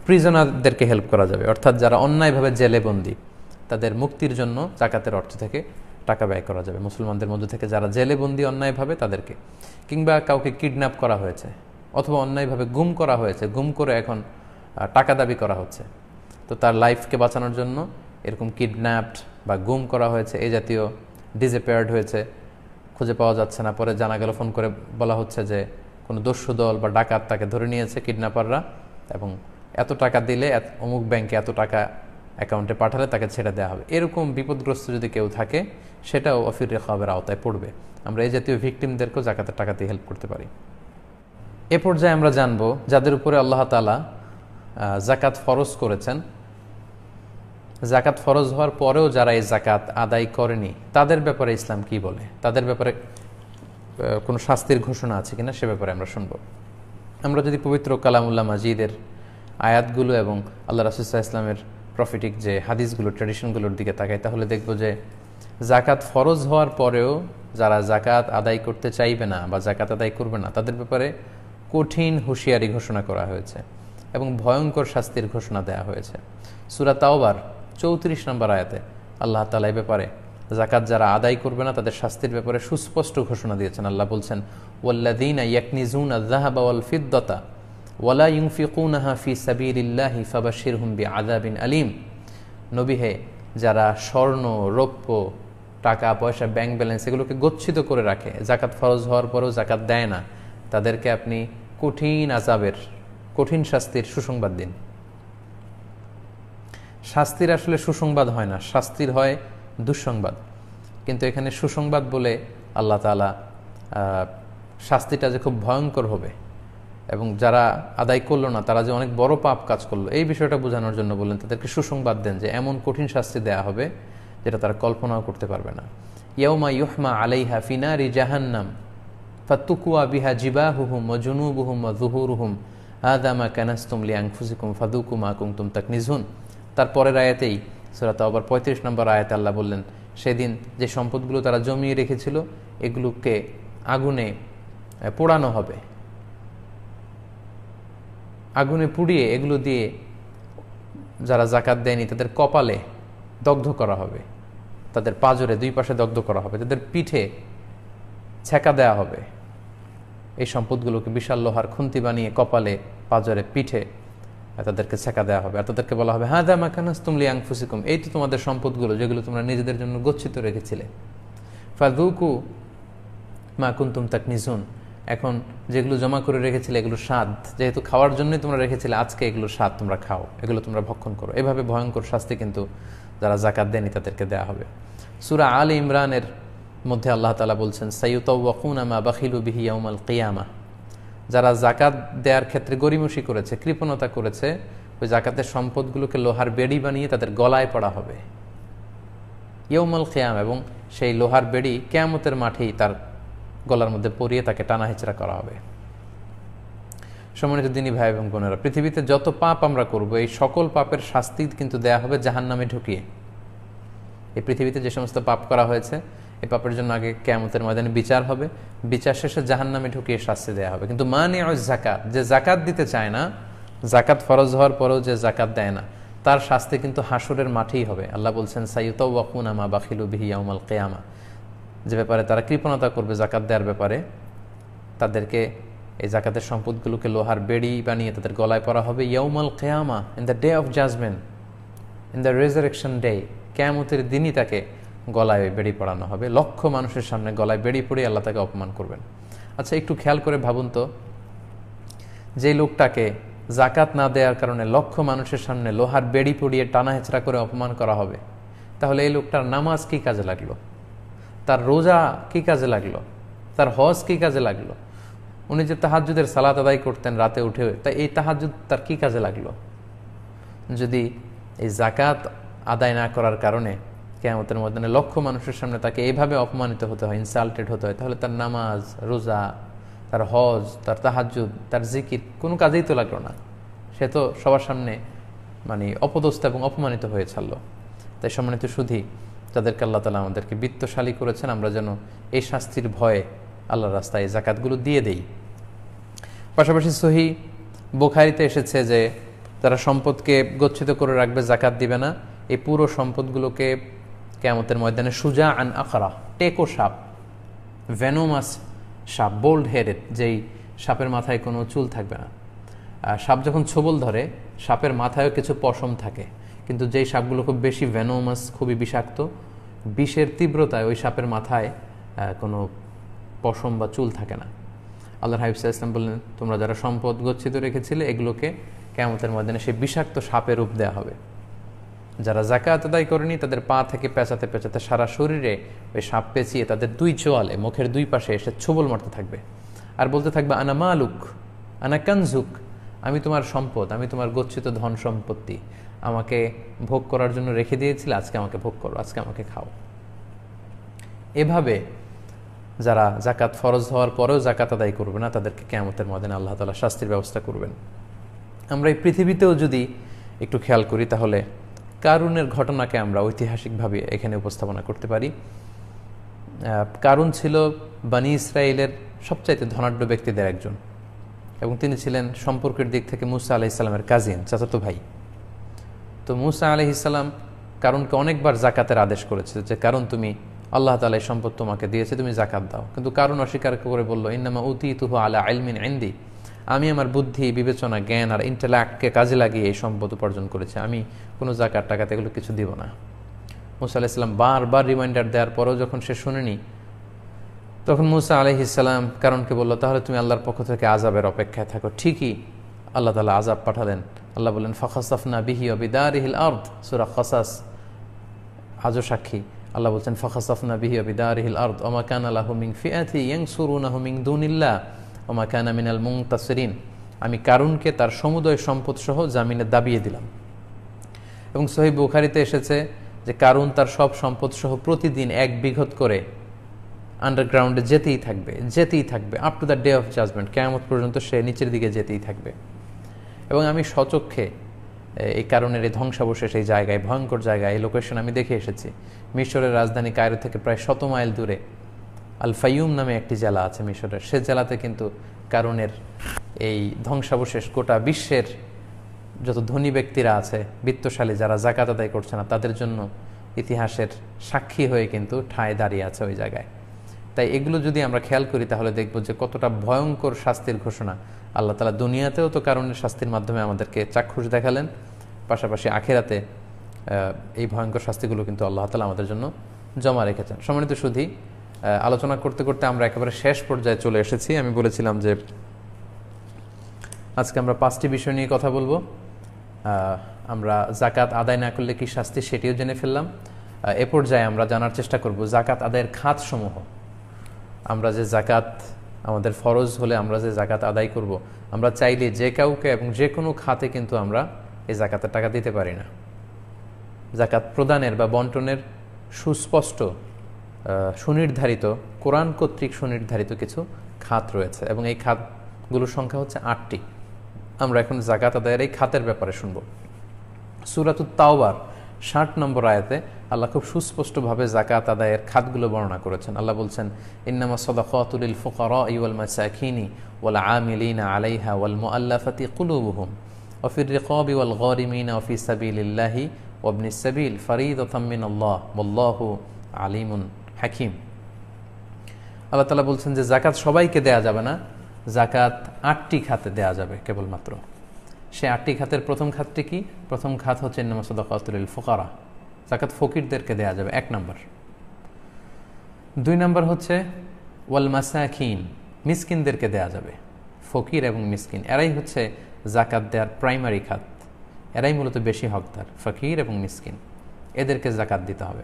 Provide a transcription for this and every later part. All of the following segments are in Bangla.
প্রিজনারদেরকে হেল্প করা যাবে, অর্থাৎ যারা অন্যায়ভাবে জেলে বন্দী তাদের মুক্তির জন্য জাকাতের অর্থ থেকে টাকা ব্যয় করা যাবে। মুসলমানদের মধ্যে থেকে যারা জেলে বন্দী অন্যায়ভাবে তাদেরকে, কিংবা কাউকে কিডন্যাপ করা হয়েছে অথবা অন্যায়ভাবে গুম করা হয়েছে, গুম করে এখন টাকা দাবি করা হচ্ছে, তো তার লাইফকে বাঁচানোর জন্য এরকম কিডন্যাপড বা গুম করা হয়েছে, এই জাতীয় ডিসঅ্যাপিয়ার্ড হয়েছে, খুঁজে পাওয়া যাচ্ছে না, পরে জানা গেল ফোন করে বলা হচ্ছে যে কোনো দস্যু দল বা ডাকাত তাকে ধরে নিয়েছে কিডন্যাপাররা, এবং এত টাকা দিলে অমুক ব্যাংকে এত টাকা অ্যাকাউন্টে পাঠালে তাকে ছেড়ে দেওয়া হবে। এরকম বিপদগ্রস্ত যদি কেউ থাকে সেটাও অফির রিকাবের আওতায় পড়বে। আমরা এই জাতীয় ভিকটিমদেরকেও জাকাতের টাকা দিয়ে হেল্প করতে পারি। এ পর্যায়ে আমরা জানব যাদের উপরে আল্লাহ তাআলা জাকাত ফরজ করেছেন, জাকাত ফরজ হওয়ার পরেও যারা এই জাকাত আদায় করেনি তাদের ব্যাপারে ইসলাম কি বলে, তাদের ব্যাপারে কোনো শাস্তির ঘোষণা আছে কিনা সে ব্যাপারে আমরা শুনব। আমরা যদি পবিত্র কালামুল্লাহ মাজিদের আয়াতগুলো এবং আল্লাহ রাসূল সাল্লাল্লাহু আলাইহি ওয়াসাল্লামের প্রফিটিক যে হাদিসগুলো, ট্র্যাডিশনগুলোর দিকে তাকাই, তাহলে দেখব যে জাকাত ফরজ হওয়ার পরেও যারা জাকাত আদায় করতে চাইবে না বা জাকাত আদায় করবে না তাদের ব্যাপারে কঠিন হুঁশিয়ারি ঘোষণা করা হয়েছে এবং ভয়ঙ্কর শাস্তির ঘোষণা দেওয়া হয়েছে। সূরা তাওবার 34 নম্বর আয়াতে আল্লাহ তাআলা এই ব্যাপারে জাকাত যারা আদায় করবে না তাদের শাস্তির ব্যাপারে সুস্পষ্ট ঘোষণা দিয়েছেন। আল্লাহ বলছেন, ওয়াল্লাযীনা ইয়াকনিজুনা আয-যাহাবা ওয়াল ফিদ্দাতা ওয়ালা ইউনফিকুনাহা ফি সাবিলিল্লাহি ফাবাশশিরহুম বিআযাবিন আলীম। নবী হে, যারা স্বর্ণ, রৌপ্য, টাকা পয়সা, ব্যাংক ব্যালেন্স এগুলোকে গচ্ছিত করে রাখে, জাকাত ফরজ হওয়ার পরেও জাকাত দেয় না, তাদেরকে আপনি কঠিন আযাবের, কঠিন শাস্তির সুসংবাদ দিন। শাস্তির আসলে সুসংবাদ হয় না, শাস্তির হয় দুঃসংবাদ, কিন্তু এখানে সুসংবাদ বলে আল্লাহ তাআলা শাস্তিটা যে খুব ভয়ঙ্কর হবে এবং যারা আদায় করলো না তারা যে অনেক বড় পাপ কাজ করলো এই বিষয়টা বোঝানোর জন্য বললেন তাদেরকে সুসংবাদ দেন যে এমন কঠিন শাস্তি দেয়া হবে যেটা তারা কল্পনাও করতে পারবে না। ইয়াউমা ইউহমা আলাইহা ফি নারি জাহান্নাম ফাতুকুয়া বিহা জিবাহুহুম ওয়া জুনুবুহুম ওয়া যুহুরুহুম হাযা মা কানাসতুম লিআনফুসিকুম ফাযুকু মা কুনতুম তাকনিজুন। তারপরের আয়াতেই সূরা তাওবার 35 নম্বর আয়াতে আল্লাহ বললেন, সেদিন যে সম্পদগুলো তারা জমিয়ে রেখেছিল এগুলোকে আগুনে পোড়ানো হবে, আগুনে পুড়িয়ে এগুলো দিয়ে যারা জাকাত দেয়নি তাদের কপালে দগ্ধ করা হবে, তাদের পাজরে দুই পাশে দগ্ধ করা হবে, তাদের পিঠে ছেঁকা দেওয়া হবে। এই সম্পদগুলোকে বিশাল লোহার খুন্তি বানিয়ে কপালে, পাজরে, পিঠে তাদেরকে ছেঁকা দেওয়া হবে, আর তাদেরকে বলা হবে, হাযা মা কানাসতুম লিআনফুসিকুম, এই তো তোমাদের সম্পদগুলো যেগুলো তোমরা নিজেদের জন্য গচ্ছিত রেখেছিলে, ফাযুকু মা কুনতুম তাকনিজুন, এখন যেগুলো জমা করে রেখেছিলে এগুলো স্বাদ, যেহেতু খাওয়ার জন্যই তোমরা রেখেছিলে, আজকে এগুলো স্বাদ তোমরা খাও, এগুলো তোমরা ভক্ষণ করো। এভাবে ভয়ঙ্কর শাস্তি কিন্তু যারা জাকাত দেয়নি তাদেরকে দেয়া হবে। সূরা আলে ইমরানের মধ্যে আল্লাহ তাআলা বলছেন, সাইয়ুতাওয়াকুনা মা বাখিলু বিহি ইয়াউমাল কিয়ামাহ, যারা জাকাত দেওয়ার ক্ষেত্রে গরিমসি করেছে, কৃপণতা করেছে, ওই জাকাতের সম্পদগুলোকে লোহার বেড়ি বানিয়ে তাদের গলায় পড়া হবে ইয়াউমাল কিয়ামা, এবং সেই লোহার বেড়ি কিয়ামতের মাঠেই তার গলার মধ্যে পরিয়ে তাকে টানা হেঁচড়া করা হবে। সম্মানিত দিনী ভাই এবং বোনেরা, পৃথিবীতে যত পাপ আমরা করব এই সকল পাপের শাস্তি কিন্তু দেয়া হবে জাহান্নামে ঢুকিয়ে। এই পৃথিবীতে যে সমস্ত পাপ করা হয়েছে এই পাপের জন্য আগে কিয়ামতের ময়দানে বিচার হবে, বিচার শেষে জাহান্নামে ঢুকিয়ে শাস্তি দেয়া হবে। কিন্তু মানিউজ যাকাত, যে জাকাত দিতে চায় না, জাকাত ফরজ হওয়ার পরেও যে জাকাত দেয় না, তার শাস্তি কিন্তু হাসরের মাঠেই হবে। আল্লাহ বলছেন, সাইয়ুতাওয়াকুনা মা বাখিলু বিহি ইয়াউমাল কিয়ামা, যে ব্যাপারে তারা কৃপণতা করবে জাকাত দেওয়ার ব্যাপারে, তাদেরকে এই জাকাতের সম্পদগুলোকে লোহার বেড়ি বানিয়ে তাদের গলায় পরা হবে ইয়াউমাল কিয়ামা, in the day of judgment, in the resurrection day, কিয়ামতের দিনই তাকে গলায় বেড়ি পড়ানো হবে। লক্ষ মানুষের সামনে গলায় বেড়ি পড়িয়ে আল্লাহ তাকে অপমান করবেন। আচ্ছা, একটু খেয়াল করে ভাবুন তো, যে লোকটাকে জাকাত না দেওয়ার কারণে লক্ষ মানুষের সামনে লোহার বেড়ি পড়িয়ে টানা হেঁচড়া করে অপমান করা হবে, তাহলে এই লোকটার নামাজ কি কাজে লাগলো, তার রোজা কি কাজে লাগলো, তার হজ কি কাজে লাগলো, উনি যে তাহাজ্জুদের সালাত আদায় করতেন রাতে উঠে, তা এই তাহাজ্জুদ তার কি কাজে লাগলো? যদি এই জাকাত আদায় না করার কারণে কিয়ামতের ময়দানে লক্ষ মানুষের সামনে তাকে এইভাবে অপমানিত হতে হয়, ইনসাল্টেড হতে হয়, তাহলে তার নামাজ, রোজা, তার হজ, তার তাহাজ্জুদ, তার জিকির কোনো কাজেই তো লাগলো না। সে তো সবার সামনে মানে অপদস্থ এবং অপমানিত হয়ে ছাড়লো। তাই সম্মানিত সুধী, যাদেরকে আল্লাহ তাআলা আমাদেরকে বিত্তশালী করেছেন, আমরা যেন এই শাস্তির ভয়ে আল্লাহর রাস্তায় এই জাকাতগুলো দিয়ে দেই। পাশাপাশি সহিহ বুখারীতে এসেছে যে যারা সম্পদকে গচ্ছিত করে রাখবে, জাকাত দিবে না, এই পুরো সম্পদগুলোকে কিয়ামতের ময়দানে সুজা আন আখরা, টেকো সাপ, ভেনোমাস সাপ, বোল্ড হেডেড, যেই সাপের মাথায় কোনো চুল থাকবে না। সাপ যখন ছোবল ধরে, সাপের মাথায়ও কিছু পশম থাকে, কিন্তু যেই সাপগুলো খুব বেশি ভেনোমাস, খুবই বিষাক্ত, বিষের তীব্রতায় ওই সাপের মাথায় কোনো পশম বা চুল থাকে না। আল্লাহর হাবিব সাল্লাল্লাহু আলাইহি ওয়াসাল্লাম বললেন, তোমরা যারা সম্পদ গচ্ছিত রেখেছিলে এগুলোকে কিয়ামতের ময়দানে সেই বিষাক্ত সাপের রূপ দেওয়া হবে। যারা যাকাত আদায় করেনি তাদের পা থেকে পেঁচাতে পেঁচাতে সারা শরীরে ওই সাপ পেঁচিয়ে তাদের দুই চোয়ালে, মুখের দুই পাশে এসে ছোবল মারতে থাকবে আর বলতে থাকবে, আনা মালুক আনা কানজুক, আমি তোমার সম্পদ, আমি তোমার গচ্ছিত ধন সম্পত্তি, আমাকে ভোগ করার জন্য রেখে দিয়েছিলে, আজকে আমাকে ভোগ করো, আজকে আমাকে খাও। এভাবে যারা জাকাত ফরজ হওয়ার পরেও জাকাত আদায় করবে না তাদেরকে কিয়ামতের ময়দানে আল্লাহ তাআলা শাস্তির ব্যবস্থা করবেন। আমরা এই পৃথিবীতেও যদি একটু খেয়াল করি তাহলে কারুনের ঘটনাকে আমরা ঐতিহাসিকভাবে এখানে উপস্থাপনা করতে পারি। কারুন ছিল বনি ইসরায়েলের সবচাইতে ধনাঢ্য ব্যক্তিদের একজন, এবং তিনি ছিলেন সম্পর্কের দিক থেকে মুসা আলাইহিস সালামের কাজিন, চাচাতো ভাই। তো মুসা আলাইহিস সালাম কারুনকে অনেকবার জাকাতের আদেশ করেছে যে, কারণ তুমি, আল্লাহ তাআলা এই সম্পদ তোমাকে দিয়েছে, তুমি জাকাত দাও। কিন্তু কারুন অস্বীকার করে বলল, ইন্নামা উতীতুহু আলা ইলমিন ইনদি, আমি আমার বুদ্ধি, বিবেচনা, জ্ঞান আর ইন্টেলেক্টকে কাজে লাগিয়ে এই সম্পদ উপার্জন করেছি, আমি কোনো জাকাত টাকাতে এগুলো কিছু দিব না। মুসা আলাইহিস সালাম বারবার রিমাইন্ডার দেওয়ার পরেও যখন সে শুনেনি, তখন মুসা আলাইহিস সালাম কারণকে বলল, তাহলে তুমি আল্লাহর পক্ষ থেকে আযাবের অপেক্ষায় থাকো। ঠিকই আল্লাহ তাআলা আযাব পাঠালেন। আল্লাহ বলেন, ফাখাসাফনা বিহি ওয়া বিদারিহিল আরদ, সূরা কাসাস আজও সাক্ষী। আল্লাহ বলছেন, ফাখাসাফনা বিহি ওয়া বিদারিহিল আরদ ওয়া মা কানা লাহু মিন ফিআতি ইয়ানসুরুনাহু মিন দুনিল্লাহ ওয়া মা কানা মিনাল মুনতাসিরিন। আমি কারুনকে তার সমুদয় সম্পদ সহ জামিনে দাবিয়ে দিলাম। এবং সহিহ বুখারীতে এসেছে যে কারুন তার সব সম্পদ সহ প্রতিদিন 1 বিঘত করে আন্ডারগ্রাউন্ডে যেতেই থাকবে up to the day of judgement, কিয়ামত পর্যন্ত সে নিচের দিকে যেতেই থাকবে। এবং আমি স্বচক্ষে এই কারণের এই ধ্বংসাবশেষ, এই জায়গায়, ভয়ঙ্কর জায়গায়, এই লোকেশন আমি দেখে এসেছি। মিশরের রাজধানী কায়রো থেকে প্রায় 100 মাইল দূরে আল ফাইয়ুম নামে একটি জেলা আছে মিশরের, সে জেলাতে কিন্তু কারণের এই ধ্বংসাবশেষ গোটা বিশ্বের যত ধনী ব্যক্তিরা আছে, বিত্তশালী যারা জাকাত আদায় করছে না, তাদের জন্য ইতিহাসের সাক্ষী হয়ে কিন্তু ঠায় দাঁড়িয়ে আছে ওই জায়গায়। তাই এগুলো যদি আমরা খেয়াল করি তাহলে দেখব যে কতটা ভয়ঙ্কর শাস্তির ঘোষণা আল্লাহ তাআলা দুনিয়াতেও তো কারণের শাস্তির মাধ্যমে আমাদেরকে চাক্ষুষ দেখালেন, পাশাপাশি আখিরাতে এই ভয়ঙ্কর শাস্তিগুলো কিন্তু আল্লাহ তাআলা আমাদের জন্য জমা রেখেছেন। সম্মানিত সুধী, আলোচনা করতে করতে আমরা একেবারে শেষ পর্যায়ে চলে এসেছি। আমি বলেছিলাম যে আজকে আমরা 5টি বিষয় নিয়ে কথা বলবো। আমরা জাকাত আদায় না করলে কি শাস্তি, সেটিও জেনে ফেললাম। এ পর্যায়ে আমরা জানার চেষ্টা করব জাকাত আদায়ের খাতসমূহ। আমরা যে জাকাত আমাদের ফরজ হলে আমরা যে জাকাত আদায় করব, আমরা চাইলে যে কাউকে এবং যে কোনো খাতে কিন্তু আমরা এই জাকাতের টাকা দিতে পারি না। জাকাত প্রদানের বা বন্টনের সুস্পষ্ট সুনির্ধারিত, কোরআন কর্তৃক সুনির্ধারিত কিছু খাত রয়েছে, এবং এই খাতগুলোর সংখ্যা হচ্ছে 8টি। আমরা এখন জাকাত আদায়ের এই খাতের ব্যাপারে শুনব। সূরাতুত তাওবার 60 নম্বর আয়াতে আল্লাহ খুব সুস্পষ্টভাবে জাকাত আদায়ের খাতগুলো বর্ণনা করেছেন। আল্লাহ বলছেন, ইন্নামা সাদাকাতু লিল ফুকারাই ওয়াল মাসাকিনি ওয়াল আমিলিনা আলাইহা ওয়াল মুআল্লাফাতি কুলুবুহুম ওয়া ফির রিকাবি ওয়াল গারিমিনা ওয়া ফি সাবিলিল্লাহি ওয়া ইবনিস সাবিল ফারিদাতাম মিনাল্লাহ ওয়াল্লাহু আলিমুন হাকিম। আল্লাহ তাআলা বলছেন যে জাকাত সবাইকে দেয়া যাবে না, জাকাত 8টি খাতে দেয়া যাবে কেবলমাত্র। সে 8টি খাতের প্রথম খাতটি কি? প্রথম খাত হচ্ছে ইন্নামা সাদাকাতু লিল ফুকারা, জাকাত ফকিরদেরকে দেয়া যাবে 1 নম্বর। 2 নম্বর হচ্ছে ওয়াল মাসাকিন, মিসকিনদেরকে দেয়া যাবে। ফকির এবং মিসকিন এরাই হচ্ছে জাকাত দেওয়ার প্রাইমারি খাত, এরাই মূলত বেশি হকদার, ফকির এবং মিসকিন, এদেরকে জাকাত দিতে হবে।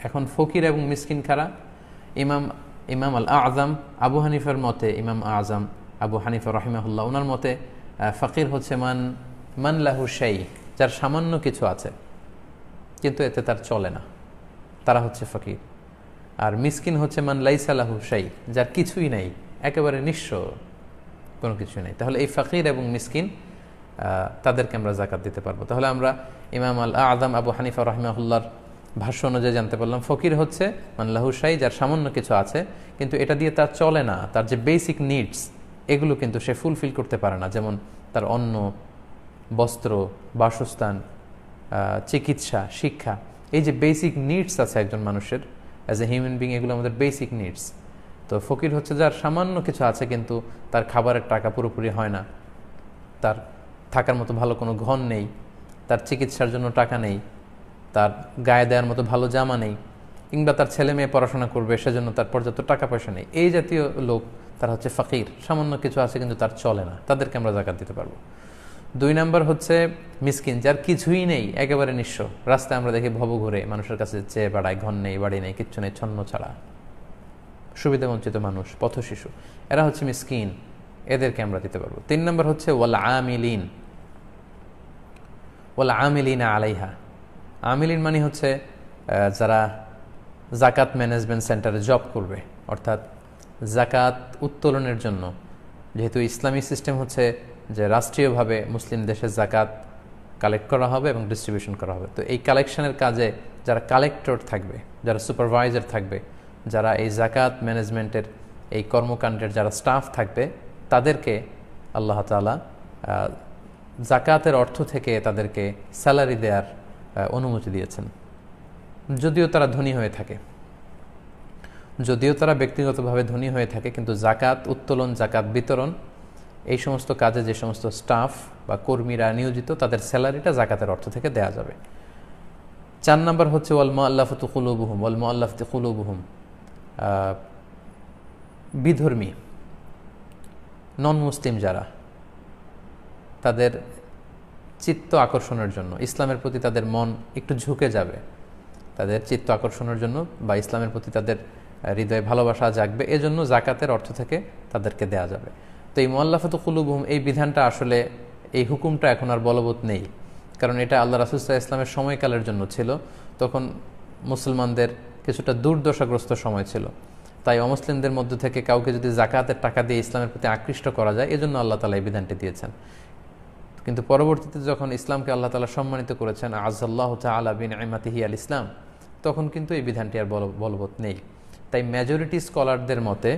এখন ফকির এবং মিসকিন কারা? ইমাম আল আযম আবু হানিফার মতে, ইমাম আযম আবু হানিফা রাহিমাহুল্লাহ, ওনার মতে ফকির হচ্ছে মান লাহু শাই, যার সামান্য কিছু আছে কিন্তু এতে তার চলে না, তারা হচ্ছে ফকির। আর মিসকিন হচ্ছে মান লাইসা লাহু শাই, যার কিছুই নাই, একেবারে নিঃস্ব, কোনো কিছুই নাই। তাহলে এই ফকির এবং মিসকিন তাদেরকে আমরা জাকাত দিতে পারবো। তাহলে আমরা ইমাম আল আযম আবু হানিফা রাহিমাহুল্লাহর ভাষ্য অনুযায়ী জানতে পারলাম ফকির হচ্ছে মান লাহু শাই, যার সামান্য কিছু আছে কিন্তু এটা দিয়ে তার চলে না, তার যে বেসিক নিডস এগুলো কিন্তু সে ফুলফিল করতে পারে না, যেমন তার অন্ন, বস্ত্র, বাসস্থান, চিকিৎসা, শিক্ষা, এই যে বেসিক নিডস আছে একজন মানুষের অ্যাজ এ হিউম্যান বিং, এগুলো আমাদের বেসিক নিডস। তো ফকির হচ্ছে যার সামান্য কিছু আছে কিন্তু তার খাবারের টাকা পুরোপুরি হয় না, তার থাকার মতো ভালো কোনো ঘর নেই, তার চিকিৎসার জন্য টাকা নেই, তার গায়ে দেওয়ার মতো ভালো জামা নেই, কিংবা তার ছেলে মেয়ে পড়াশোনা করবে সেজন্য তার পর্যাপ্ত টাকা পয়সা নেই, এই জাতীয় লোক তারা হচ্ছে ফকির। সামান্য কিছু আছে কিন্তু তার চলে না, তাদেরকে আমরা জাকাত দিতে পারবো। 2 নম্বর হচ্ছে মিসকিন, যার কিছুই নেই, একেবারে নিঃস্ব। রাস্তায় আমরা দেখি ভব ঘুরে মানুষের কাছে চেয়ে বেড়ায়, ঘর নেই, বাড়ি নেই, কিচ্ছু নেই, ছন্ন ছাড়া, সুবিধাবঞ্চিত মানুষ, পথ শিশু, এরা হচ্ছে মিসকিন, এদেরকে আমরা দিতে পারবো। 3 নম্বর হচ্ছে ওয়াল আমিলিন, ওয়াল আমিলিনা আলাইহা। আমিলিন মানে হচ্ছে যারা জাকাত ম্যানেজমেন্ট সেন্টারে জব করবে, অর্থাৎ জাকাত উত্তোলনের জন্য, যেহেতু ইসলামী সিস্টেম হচ্ছে যে রাষ্ট্রীয়ভাবে মুসলিম দেশে জাকাত কালেক্ট করা হবে এবং ডিস্ট্রিবিউশন করা হবে, তো এই কালেকশনের কাজে যারা কালেক্টর থাকবে, যারা সুপারভাইজার থাকবে, যারা এই জাকাত ম্যানেজমেন্টের এই কর্মকাণ্ডের যারা স্টাফ থাকবে, তাদেরকে আল্লাহ তাআলা জাকাতের অর্থ থেকে তাদেরকে স্যালারি দেওয়ার অনুমতি দিয়েছেন। যদিও তারা ধনী হয়ে থাকে, যদিও তারা ব্যক্তিগতভাবে ধনী হয়ে থাকে, কিন্তু জাকাত উত্তোলন, জাকাত বিতরণ, এই সমস্ত কাজে যে সমস্ত স্টাফ বা কর্মীরা নিয়োজিত, তাদের স্যালারিটা জাকাতের অর্থ থেকে দেয়া যাবে। 4 নম্বর হচ্ছে ওয়াল মুআল্লাফাতু কুলুবুহুম, ওয়াল মুআল্লাফাতু কুলুবুহুম, বিধর্মী নন মুসলিম যারা, তাদের চিত্ত আকর্ষণের জন্য, ইসলামের প্রতি তাদের মন একটু ঝুঁকে যাবে, তাদের চিত্ত আকর্ষণের জন্য বা ইসলামের প্রতি তাদের হৃদয়ে ভালোবাসা জাগবে, এজন্য জাকাতের অর্থ থেকে তাদেরকে দেয়া যাবে। তো এই মুআল্লাফাতু কুলুবুহুম, এই বিধানটা আসলে, এই হুকুমটা এখন আর বলবৎ নেই, কারণ এটা আল্লাহ রাসূল সাল্লাল্লাহু আলাইহি ওয়াসাল্লামের সময়কালের জন্য ছিল। তখন মুসলমানদের কিছুটা দুর্দশাগ্রস্ত সময় ছিল, তাই অমুসলিমদের মধ্য থেকে কাউকে যদি জাকাতের টাকা দিয়ে ইসলামের প্রতি আকৃষ্ট করা যায়, এজন্য আল্লাহ তাআলা এই বিধানটি দিয়েছেন। কিন্তু পরবর্তীতে যখন ইসলামকে আল্লাহ তাআলা সম্মানিত করেছেন, আযাল্লাহু তাআলা বিনিআমাতিহি আল ইসলাম, তখন কিন্তু এই বিধানটি আর বলবৎ নেই। তাই মেজরিটি স্কলারদের মতে,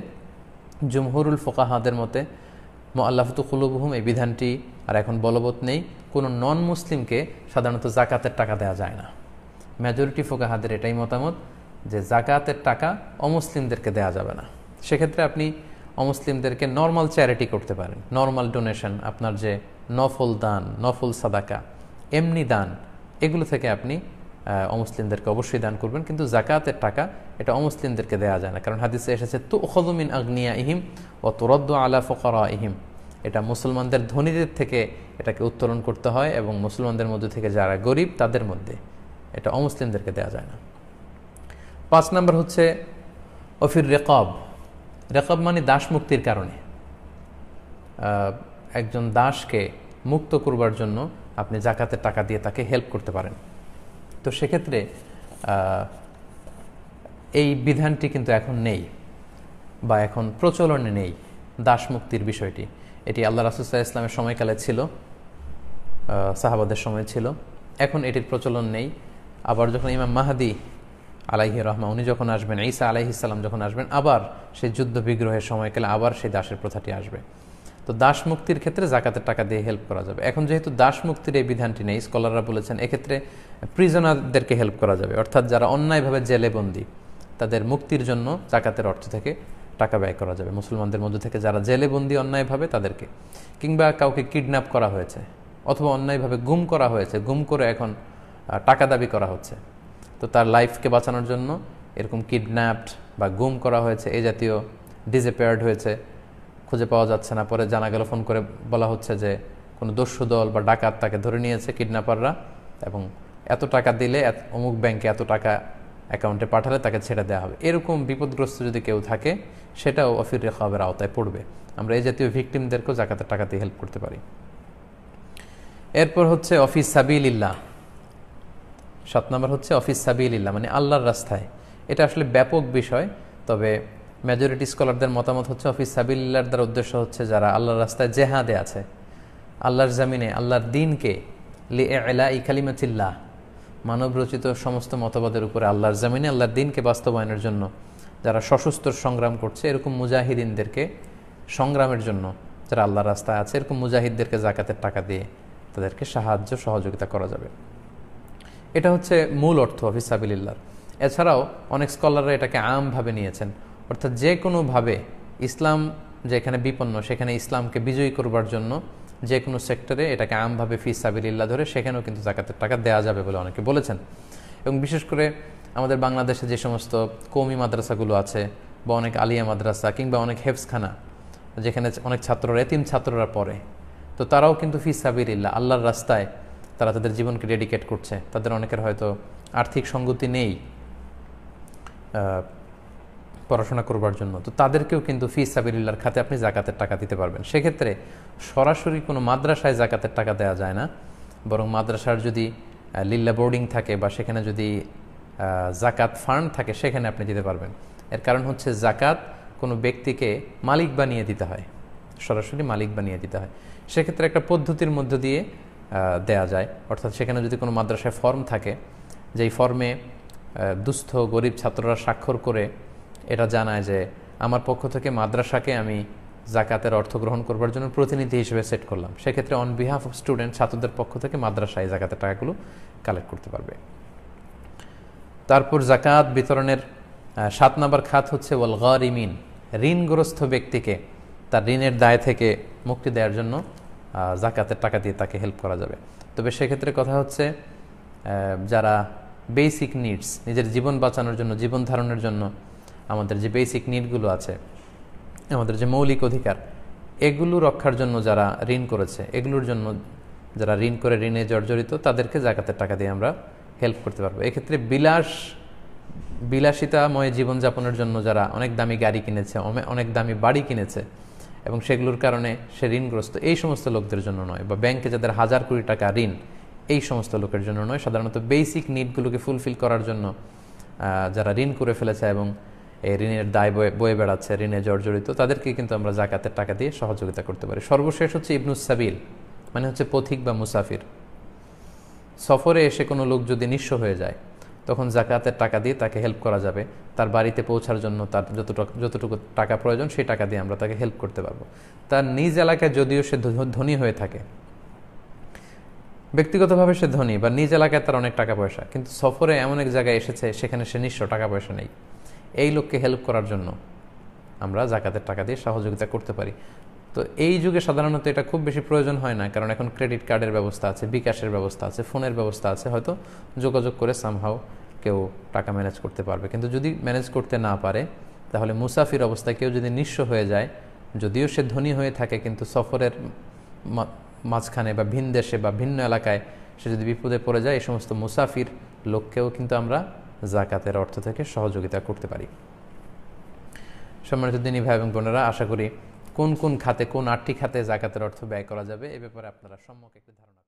জুমহুরুল ফুকাহাদের মতে, মুআল্লাফাতু কুলুবুহুম এই বিধানটি আর এখন বলবৎ নেই। কোনো নন মুসলিমকে সাধারণত জাকাতের টাকা দেওয়া যায় না। মেজরিটি ফুকাহাদের এটাই মতামত যে জাকাতের টাকা অমুসলিমদেরকে দেওয়া যাবে না। সেক্ষেত্রে আপনি অমুসলিমদেরকে নর্মাল চ্যারিটি করতে পারেন, নর্মাল ডোনেশন, আপনার যে নফল দান, নফল সাদাকা, এমনি দান, এগুলো থেকে আপনি অমুসলিমদেরকে অবশ্যই দান করবেন, কিন্তু জাকাতের টাকা এটা অমুসলিমদেরকে দেওয়া যায় না। কারণ হাদিসে এসেছে তুখযু মিন আগনিয়াইহিম ওয়া তুরাদ্দু আলা ফুকারাইহিম, এটা মুসলমানদের ধনীদের থেকে এটাকে উত্তোলন করতে হয় এবং মুসলমানদের মধ্যে থেকে যারা গরিব তাদের মধ্যে, এটা অমুসলিমদেরকে দেওয়া যায় না। 5 নম্বর হচ্ছে অফির রেকব। রেকব মানে দাস মুক্তির কারণে, একজন দাসকে মুক্ত করবার জন্য আপনি জাকাতের টাকা দিয়ে তাকে হেল্প করতে পারেন। তো সেক্ষেত্রে এই বিধানটি কিন্তু এখন নেই বা এখন প্রচলনে নেই, দাস মুক্তির বিষয়টি। এটি আল্লাহ রাসূল সাল্লাল্লাহু আলাইহি ওয়াসাল্লামের সময়কালে ছিল, সাহাবাদের সময় ছিল, এখন এটির প্রচলন নেই। আবার যখন ইমাম মাহদি আলাইহি রাহমা উনি যখন আসবেন, ঈসা আলাইহিস সালাম যখন আসবেন, আবার সেই যুদ্ধ বিগ্রহের সময়কালে আবার সেই দাসের প্রথাটি আসবে। তো দাস মুক্তির ক্ষেত্রে জাকাতের টাকা দিয়ে হেল্প করা যাবে। এখন যেহেতু দাস মুক্তির এই বিধানটি নেই, স্কলাররা বলেছেন এক্ষেত্রে প্রিজনারদেরকে হেল্প করা যাবে, অর্থাৎ যারা অন্যায়ভাবে জেলে বন্দী, তাদের মুক্তির জন্য জাকাতের অর্থ থেকে টাকা ব্যয় করা যাবে। মুসলমানদের মধ্যে থেকে যারা জেলে বন্দী অন্যায়ভাবে, তাদেরকে, কিংবা কাউকে কিডন্যাপ করা হয়েছে অথবা অন্যায়ভাবে গুম করা হয়েছে, গুম করে এখন টাকা দাবি করা হচ্ছে, তো তার লাইফকে বাঁচানোর জন্য এরকম কিডন্যাপড বা গুম করা হয়েছে, এই জাতীয় ডিসঅ্যাপিয়ার্ড হয়েছে, খুঁজে পাওয়া যাচ্ছে না, পরে জানা গেল, ফোন করে বলা হচ্ছে যে কোনো দস্যু দল বা ডাকাত তাকে ধরে নিয়েছে কিডন্যাপাররা, এবং এত টাকা দিলে অমুক ব্যাংকে এত টাকা অ্যাকাউন্টে পাঠালে তাকে ছেড়ে দেওয়া হবে। এরকম বিপদগ্রস্ত যদি কেউ থাকে, সেটাও অফির রেকাবের আওতায় পড়বে। আমরা এই জাতীয় ভিকটিমদেরকেও জাকাতের টাকা দিয়ে হেল্প করতে পারি। এরপর হচ্ছে অফিস সাবিলিল্লাহ। 7 নম্বর হচ্ছে অফিস সাবিলিল্লাহ, মানে আল্লাহর রাস্তায়। এটা আসলে ব্যাপক বিষয়, তবে মেজরিটি স্কলারদের মতামত হচ্ছে অফিস সাবিলিল্লাহর দ্বারা উদ্দেশ্য হচ্ছে যারা আল্লাহর রাস্তায় জেহাদে আছে, আল্লাহর জামিনে আল্লাহর দ্বীনকে লিইলাই কালিমাতিল্লাহ, মানব রচিত সমস্ত মতবাদের উপরে আল্লাহর জামিনে আল্লাহর দ্বীনকে বাস্তবায়নের জন্য যারা সশস্ত্র সংগ্রাম করছে, এরকম মুজাহিদিনদেরকে, সংগ্রামের জন্য যারা আল্লাহর রাস্তায় আছে, এরকম মুজাহিদদেরকে জাকাতের টাকা দিয়ে তাদেরকে সাহায্য সহযোগিতা করা যাবে। এটা হচ্ছে মূল অর্থ ফি সাবিলিল্লাহ। এছাড়াও অনেক স্কলাররা এটাকে আমভাবে নিয়েছেন, অর্থাৎ যে কোনোভাবে ইসলাম যেখানে বিপন্ন সেখানে ইসলামকে বিজয়ী করবার জন্য যে কোনো সেক্টরে এটাকে আমভাবে ফি সাবিলিল্লাহ ধরে সেখানেও কিন্তু জাকাতের টাকা দেওয়া যাবে বলে অনেকে বলেছেন। এবং বিশেষ করে আমাদের বাংলাদেশে যে সমস্ত কওমি মাদ্রাসাগুলো আছে বা অনেক আলিয়া মাদ্রাসা কিংবা অনেক হেফজখানা যেখানে অনেক ছাত্ররা এতিম ছাত্ররা পড়ে, তো তারাও কিন্তু ফি সাবিলিল্লাহ আল্লাহর রাস্তায় তারা তাদের জীবনকে ডেডিকেট করছে। তাদের অনেকের হয়তো আর্থিক সঙ্গতি নেই পড়াশোনা করবার জন্য, তো তাদেরকেও কিন্তু ফি সাবিলিল্লাহর খাতে আপনি জাকাতের টাকা দিতে পারবেন। সেক্ষেত্রে সরাসরি কোনো মাদ্রাসায় জাকাতের টাকা দেওয়া যায় না, বরং মাদ্রাসার যদি লিল্লা বোর্ডিং থাকে বা সেখানে যদি জাকাত ফান্ড থাকে সেখানে আপনি দিতে পারবেন। এর কারণ হচ্ছে জাকাত কোনো ব্যক্তিকে মালিক বানিয়ে দিতে হয়, সরাসরি মালিক বানিয়ে দিতে হয়। সেক্ষেত্রে একটা পদ্ধতির মধ্য দিয়ে দেয়া যায়, অর্থাৎ সেখানে যদি কোনো মাদ্রাসায় ফর্ম থাকে, যেই ফর্মে দুস্থ গরিব ছাত্ররা স্বাক্ষর করে এটা জানায় যে আমার পক্ষ থেকে মাদ্রাসাকে আমি জাকাতের অর্থ গ্রহণ করবার জন্য প্রতিনিধি হিসেবে সেট করলাম, সেক্ষেত্রে অন বিহাফ অফ স্টুডেন্ট ছাত্রদের পক্ষ থেকে মাদ্রাসায় জাকাতের টাকাগুলো কালেক্ট করতে পারবে। তারপর জাকাত বিতরণের 7 নম্বর খাত হচ্ছে ওয়াল গারিমিন, ঋণগ্রস্ত ব্যক্তিকে তার ঋণের দায় থেকে মুক্তি দেওয়ার জন্য জাকাতের টাকা দিয়ে তাকে হেল্প করা যাবে। তবে সেক্ষেত্রে কথা হচ্ছে যারা বেসিক নিডস, নিজের জীবন বাঁচানোর জন্য, জীবন ধারণের জন্য আমাদের যে বেসিক নিডগুলো আছে, আমাদের যে মৌলিক অধিকার, এগুলো রক্ষার জন্য যারা ঋণ করেছে, এগুলোর জন্য যারা ঋণ করে ঋণে জর্জরিত তাদেরকে জাকাতের টাকা দিয়ে আমরা হেল্প করতে পারবো। এক্ষেত্রে বিলাসিতাময় জীবনযাপনের জন্য যারা অনেক দামি গাড়ি কিনেছে, অনেক দামি বাড়ি কিনেছে এবং সেগুলোর কারণে সে ঋণগ্রস্ত, এই সমস্ত লোকদের জন্য নয়, বা ব্যাংকে যাদের হাজার কোটি টাকা ঋণ, এই সমস্ত লোকের জন্য নয়। সাধারণত বেসিক নিডগুলোকে ফুলফিল করার জন্য যারা ঋণ করে ফেলেছে এবং এই ঋণের দায় বয়ে বেড়াচ্ছে, ঋণে জর্জরিত, তাদেরকে কিন্তু আমরা জাকাতের টাকা দিয়ে সহযোগিতা করতে পারি। সর্বশেষ হচ্ছে ইবনুস সাবিল, মানে হচ্ছে পথিক বা মুসাফির। সফরে এসে কোনো লোক যদি নিঃস্ব হয়ে যায় তখন জাকাতের টাকা দিয়ে তাকে হেল্প করা যাবে। তার বাড়িতে পৌঁছার জন্য তার যতটুকু টাকা প্রয়োজন সেই টাকা দিয়ে আমরা তাকে হেল্প করতে পারবো। তার নিজ এলাকায় যদিও সে ধনী হয়ে থাকে, ব্যক্তিগতভাবে সে ধনী বা নিজ এলাকায় তার অনেক টাকা পয়সা, কিন্তু সফরে এমন এক জায়গায় এসেছে সেখানে সে নিঃস্ব, টাকা পয়সা নেই, এই লোককে হেল্প করার জন্য আমরা জাকাতের টাকা দিয়ে সহযোগিতা করতে পারি। তো এই যুগে সাধারণত এটা খুব বেশি প্রয়োজন হয় না, কারণ এখন ক্রেডিট কার্ডের ব্যবস্থা আছে, বিকাশের ব্যবস্থা আছে, ফোনের ব্যবস্থা আছে, হয়তো যোগাযোগ করে সামহাও কেউ টাকা ম্যানেজ করতে পারবে। কিন্তু যদি ম্যানেজ করতে না পারে তাহলে মুসাফির অবস্থায় কেউ যদি নিঃস্ব হয়ে যায়, যদিও সে ধনী হয়ে থাকে কিন্তু সফরের মাঝখানে বা ভিন দেশে বা ভিন্ন এলাকায় সে যদি বিপদে পড়ে যায়, এই সমস্ত মুসাফির লোককেও কিন্তু আমরা জাকাতের অর্থ থেকে সহযোগিতা করতে পারি। সম্মানিত দিনী ভাই এবং বোনেরা, আশা করি কোন কোন খাতে, কোন 8টি খাতে জাকাতের অর্থ ব্যয় করা যাবে এ ব্যাপারে আপনারা সম্যক একটি ধারণা